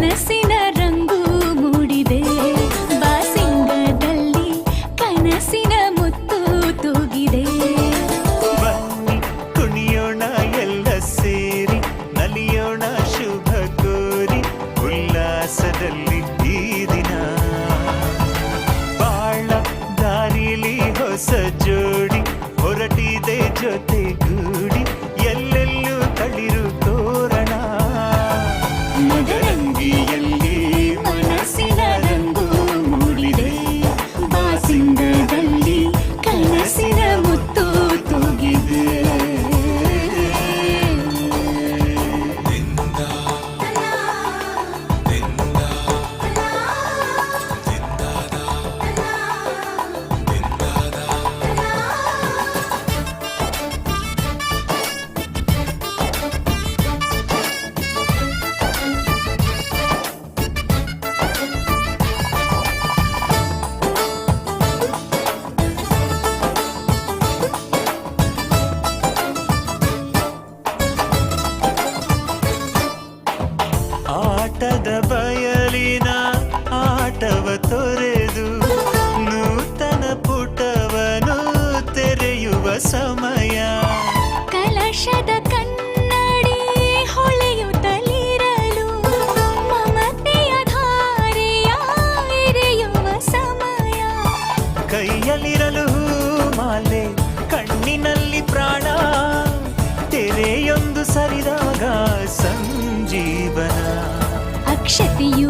ಮನಸ್ಸಿನ ರಂಗು ಮೂಡಿದೆ ಬಾಸಿಂಗದಲ್ಲಿ ಕನಸಿನ ಮುತ್ತು ತೂಗಿದೆ. ಬನ್ನಿ ಕುಣಿಯೋಣ ಎಲ್ಲ ಸೇರಿ ನಲಿಯೋಣ ಶುಭ ಕೋರಿ ಉಲ್ಲಾಸದಲ್ಲಿ ಈ ದಿನ ಬಾಳ ದಾರಿಲಿ ಹೊಸ ಜೋಡಿ ಹೊರಟಿದೆ ಜೊತೆಗೂಡಿ ಎಲ್ಲೆಲ್ಲೂ ತಳಿರು ತೋರಣ ಮದರಂಗಿಯಲ್ಲಿ ಮನಸ್ಸಿನ ರಂಗು ಮೂಡಿದೆ ಬಾಸಿಂಗದಲ್ಲಿ ಕನಸಿನ ಮುತ್ತು ತೂಗಿದೆ. ಆಟದ ಬಯಲಿನ ಆಟವ ತೊರೆದು ನೂತನ ಪುಟವನು ತೆರೆಯುವ ಸಮಯ. ಕಲಶದ ಕನ್ನಡಿ ಹೊಳೆಯುತ್ತಲಿರಲು ಮಮತೆಯ ಧಾರೆಯ ಎರೆಯುವ ಸಮಯ. ಕೈಯಲ್ಲಿರಲು ಮಾಲೆ ಕಣ್ಣಿನಲ್ಲಿ ಪ್ರಾಣ ತೆರೆಯೊಂದು ಸರಿದಾಗ ಸಂಜೀವನ. ಅಕ್ಷತೆಯು